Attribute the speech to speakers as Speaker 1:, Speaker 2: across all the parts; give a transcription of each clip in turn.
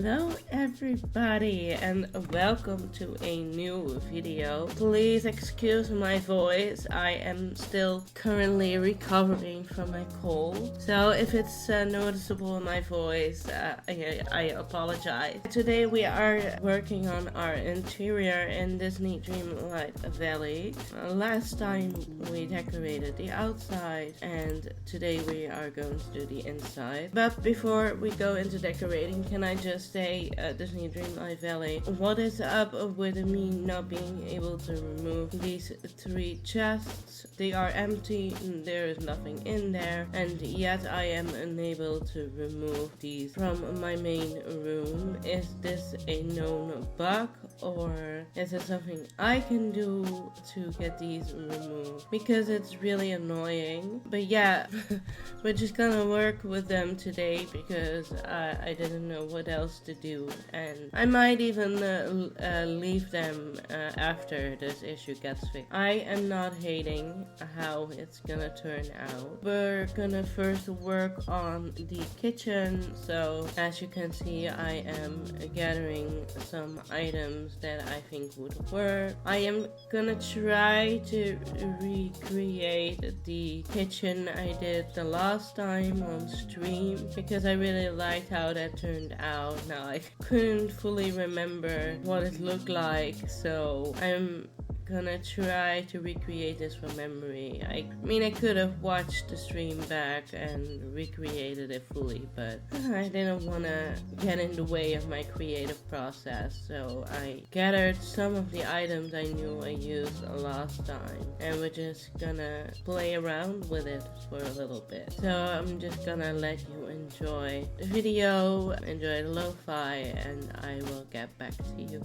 Speaker 1: Hello everybody and welcome to a new video. Please excuse my voice, I am still currently recovering from my cold. So if it's noticeable in my voice, I apologize. Today we are working on our interior in Disney Dreamlight Valley. Last time we decorated the outside and today we are going to do the inside. But before we go into decorating, can I just say, Disney Dreamlight Valley, what is up with me not being able to remove these 3 chests? They are empty, there is nothing in there, and yet I am unable to remove these from my main room. Is this a known bug, or is it something I can do to get these removed? Because it's really annoying. But yeah, we're just gonna work with them today because I didn't know what else to do, and I might even leave them after this issue gets fixed. I am not hating how it's gonna turn out. We're gonna first work on the kitchen. So as you can see, I am gathering some items that I think would work. I am gonna try to recreate the kitchen I did the last time on stream because I really liked how that turned out. Now I couldn't fully remember what it looked like, so I'm gonna try to recreate this from memory. I mean, I could have watched the stream back and recreated it fully, but I didn't want to get in the way of my creative process, so I gathered some of the items I knew I used last time, and we're just gonna play around with it for a little bit. So I'm just gonna let you enjoy the video, enjoy the lo-fi, and I will get back to you.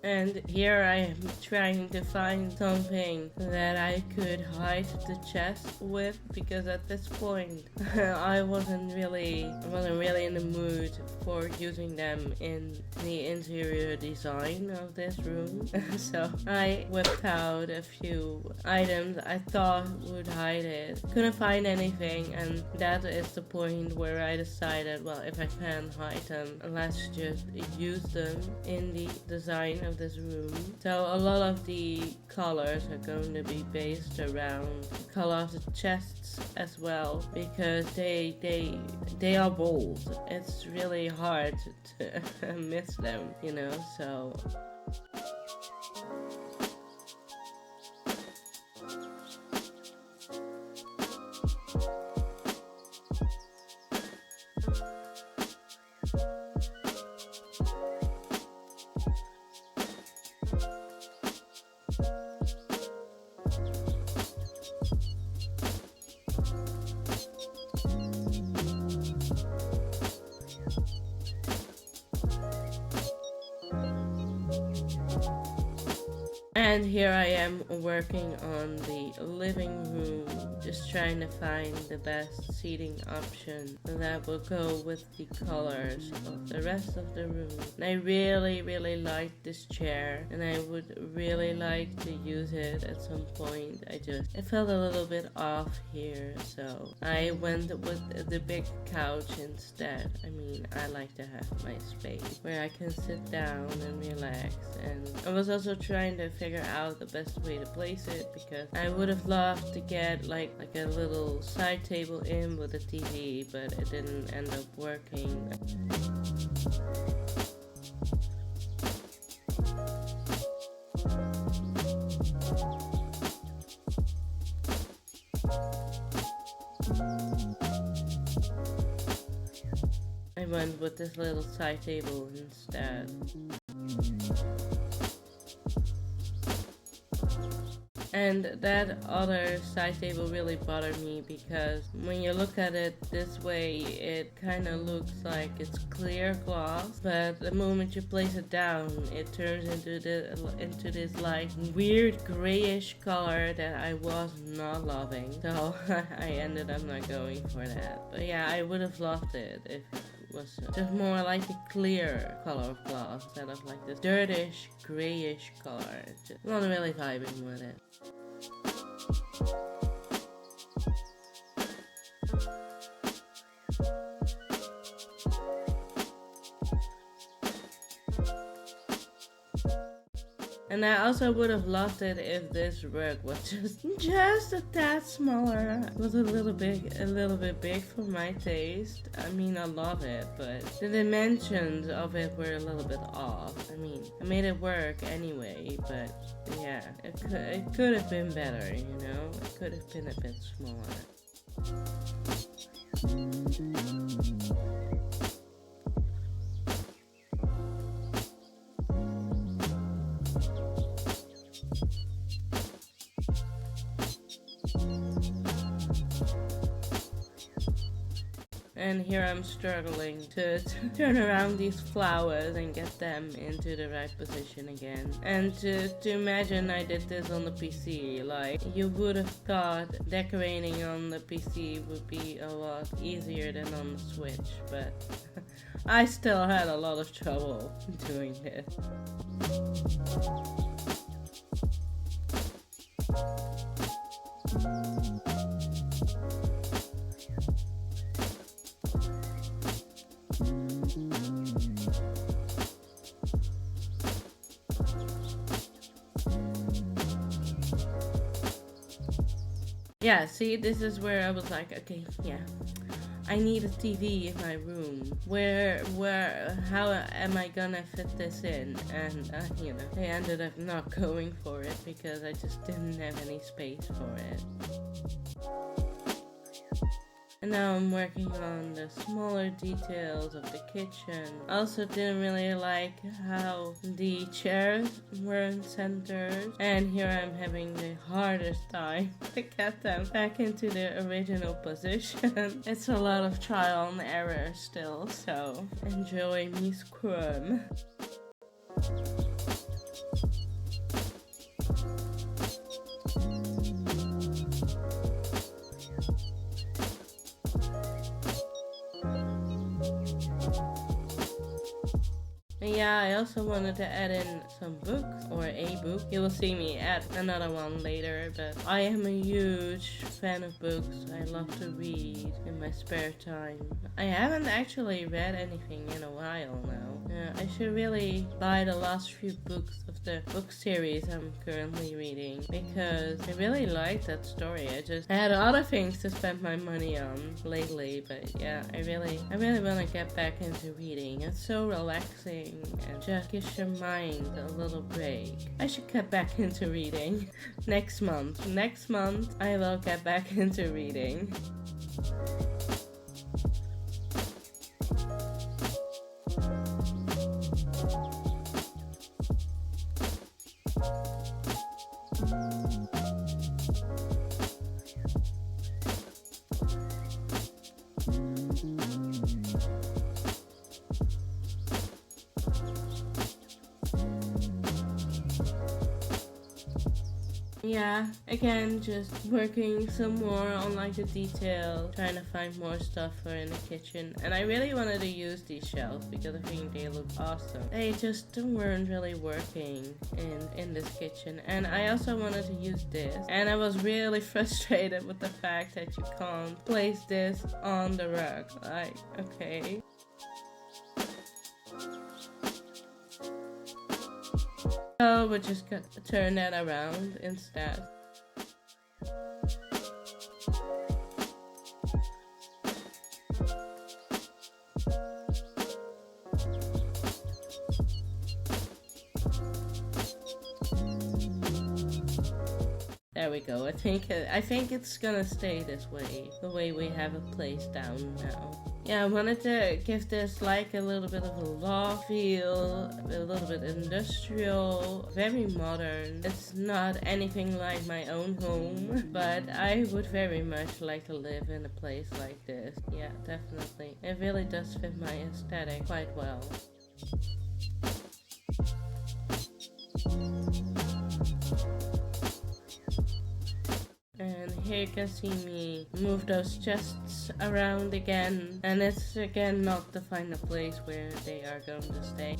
Speaker 1: And here I am trying to find something that I could hide the chest with, because at this point I wasn't really in the mood for using them in the interior design of this room. So I whipped out a few items I thought would hide it. Couldn't find anything, and that is the point where I decided, well, if I can't hide them, let's just use them in the design of this room. So a lot of the colors are going to be based around the color of the chests as well, because they are bold. It's really hard to miss them, you know, so And here I am working on the living room, just trying to find the best seating option that will go with the colors of the rest of the room. And I really like this chair, and I would really like to use it at some point. It felt a little bit off here, so I went with the big couch instead. I mean, I like to have my space where I can sit down and relax. And I was also trying to figure out the best way to place it, because I would have loved to get like a little side table in with a TV, but it didn't end up working. I went with this little side table instead. And that other side table really bothered me, because when you look at it this way, it kind of looks like it's clear glass, but the moment you place it down, it turns into this like weird grayish color that I was not loving. So I ended up not going for that. But yeah, I would have loved it if it was just more like a clear color of glass instead of like this dirtish grayish color. Just not really vibing with it. And I also would have loved it if this rug was just a tad smaller. It was a little bit big for my taste. I mean, I love it, but the dimensions of it were a little bit off. I mean, I made it work anyway, but yeah, it could have been better, you know? It could have been a bit smaller. And here I'm struggling to turn around these flowers and get them into the right position again. And to imagine I did this on the PC, like, you would have thought decorating on the PC would be a lot easier than on the Switch, but I still had a lot of trouble doing this. Yeah, see, this is where I was like, okay, yeah, I need a TV in my room. How am I gonna fit this in? And, you know, I ended up not going for it because I just didn't have any space for it. And now I'm working on the smaller details of the kitchen. Also didn't really like how the chairs weren't centered. And here I'm having the hardest time to get them back into their original position. It's a lot of trial and error still, so enjoy me squirm. Yeah, I also wanted to add in some books, or a book. You will see me add another one later, but I am a huge fan of books. I love to read in my spare time. I haven't actually read anything in a while now. I should really buy the last few books of the book series I'm currently reading, because I really like that story. I had other things to spend my money on lately, but yeah, I really want to get back into reading. It's so relaxing and just gives your mind a little break. I should get back into reading next month. Next month, I will get back into reading. Yeah, again, just working some more on like the detail, trying to find more stuff for in the kitchen. And I really wanted to use these shelves because I think they look awesome. They just weren't really working in this kitchen. And I also wanted to use this. And I was really frustrated with the fact that you can't place this on the rug. Like, okay. So we're just gonna turn that around instead. There we go. I think it's gonna stay this way, the way we have it placed down now. Yeah, I wanted to give this like a little bit of a loft feel, a little bit industrial, very modern. It's not anything like my own home, but I would very much like to live in a place like this. Yeah, definitely. It really does fit my aesthetic quite well. And here you can see me move those chests around again, and it's again not to find a place where they are going to stay.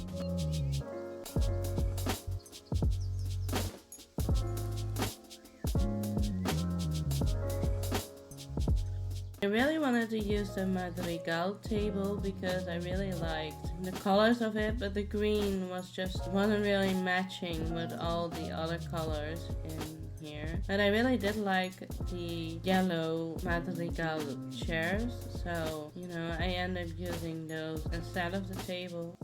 Speaker 1: I really wanted to use the Madrigal table because I really liked the colors of it, but the green wasn't really matching with all the other colors in here. But I really did like the yellow Madrigal chairs, so you know, I ended up using those instead of the table.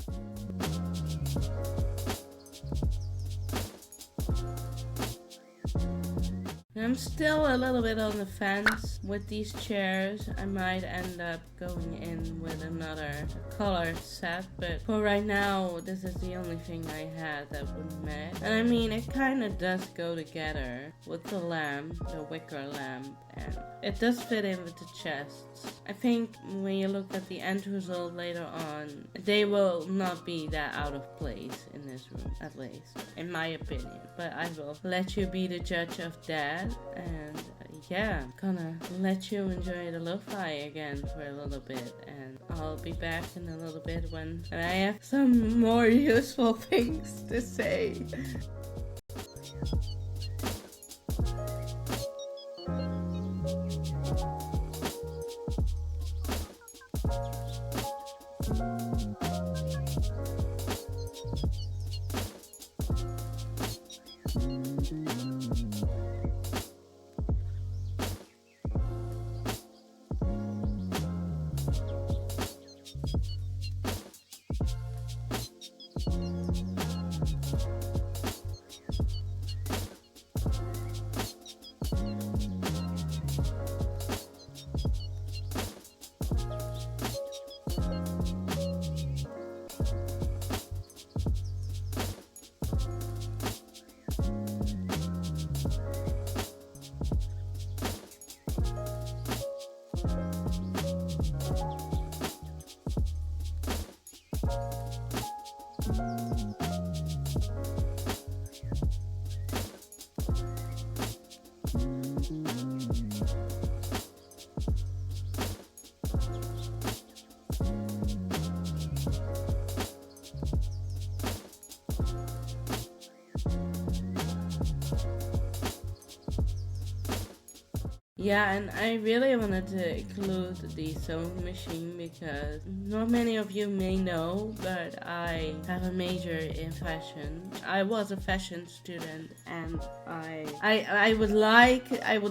Speaker 1: I'm still a little bit on the fence with these chairs. I might end up going in with another color set, but for right now, this is the only thing I had that would match. And I mean, it kind of does go together with the lamp, the wicker lamp, and it does fit in with the chests. I think when you look at the end result later on, they will not be that out of place in this room, at least, in my opinion. But I will let you be the judge of that. And yeah, gonna let you enjoy the lo-fi again for a little bit, and I'll be back in a little bit when I have some more useful things to say. Yeah, and I really wanted to include the sewing machine because not many of you may know, but I have a major in fashion. I was a fashion student, and I would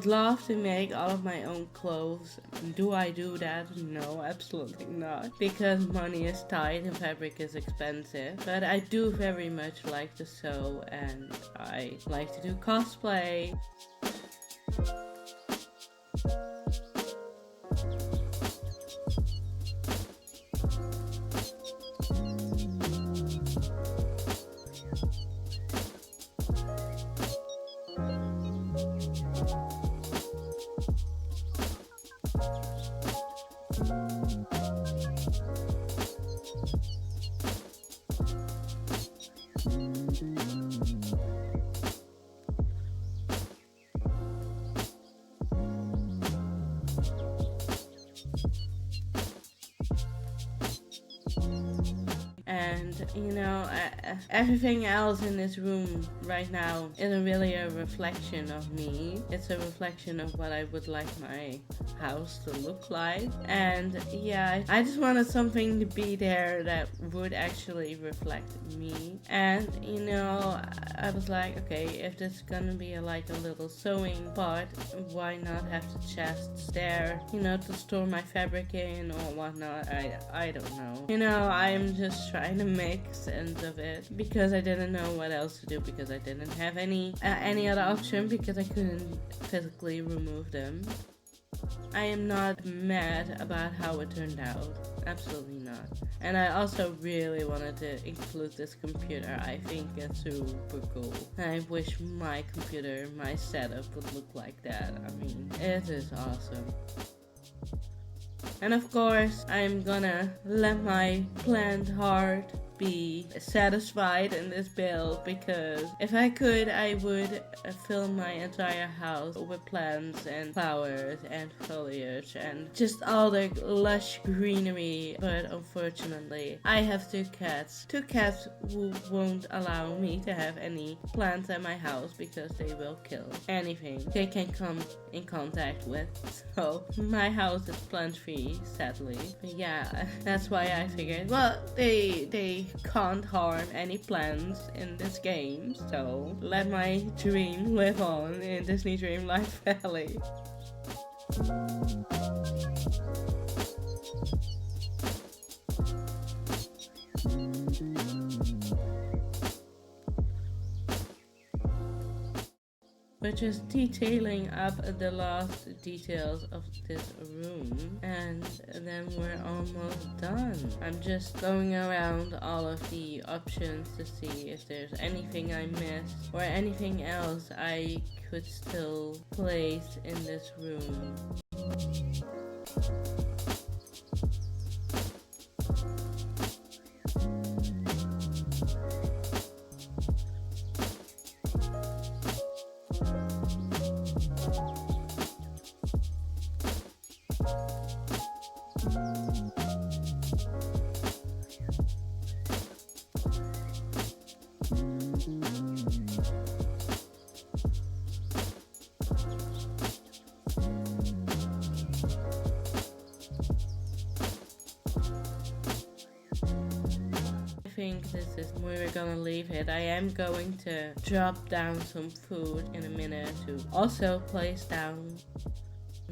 Speaker 1: love to make all of my own clothes. Do I do that? No, absolutely not, because money is tight and fabric is expensive. But I do very much like to sew, and I like to do cosplay. And you know, everything else in this room right now isn't really a reflection of me. It's a reflection of what I would like my house to look like. And yeah, I just wanted something to be there that would actually reflect me. And you know, I was like, okay, if this is gonna be like a little sewing part, why not have the chests there, you know, to store my fabric in or whatnot. I don't know. You know, I'm just trying to make sense of it because I didn't know what else to do, because I didn't have any other option, because I couldn't physically remove them. I am not mad about how it turned out. Absolutely not. And I also really wanted to include this computer. I think it's super cool. I wish my computer, my setup would look like that. I mean, it is awesome. And of course, I'm gonna let my planned heart be satisfied in this build, because if I could, I would fill my entire house with plants and flowers and foliage and just all the lush greenery. But unfortunately, I have two cats who won't allow me to have any plants at my house because they will kill anything they can come in contact with. So my house is plant free, sadly. But yeah, that's why I figured, well, they can't harm any plants in this game, so let my dream live on in Disney Dreamlight Valley. We're just detailing up the last details of this room, and then we're almost done. I'm just going around all of the options to see if there's anything I missed or anything else I could still place in this room. I think this is where we're gonna leave it. I am going to drop down some food in a minute to also place down.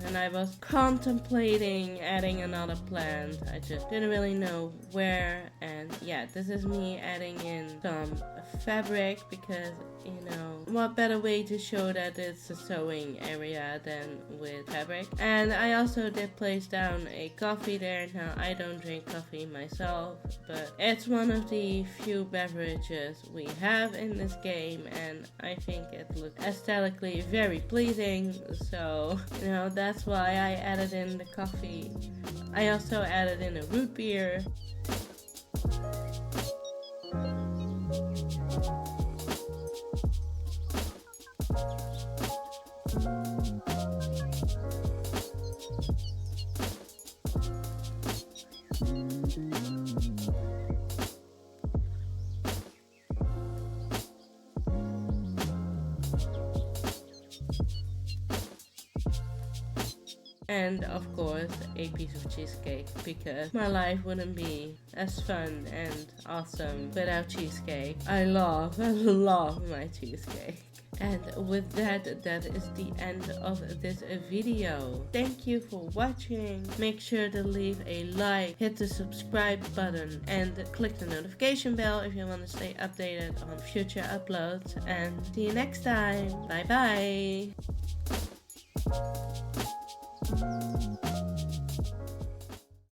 Speaker 1: And I was contemplating adding another plant. I just didn't really know where. And yeah, this is me adding in some fabric, because, you know, what better way to show that it's a sewing area than with fabric. And I also did place down a coffee there. Now, I don't drink coffee myself, but it's one of the few beverages we have in this game, and I think it looks aesthetically very pleasing. So, you know, that's why I added in the coffee. I also added in a root beer. And of course, a piece of cheesecake, because my life wouldn't be as fun and awesome without cheesecake. I love my cheesecake. And with that, that is the end of this video. Thank you for watching. Make sure to leave a like, hit the subscribe button, and click the notification bell if you want to stay updated on future uploads. And see you next time. Bye bye.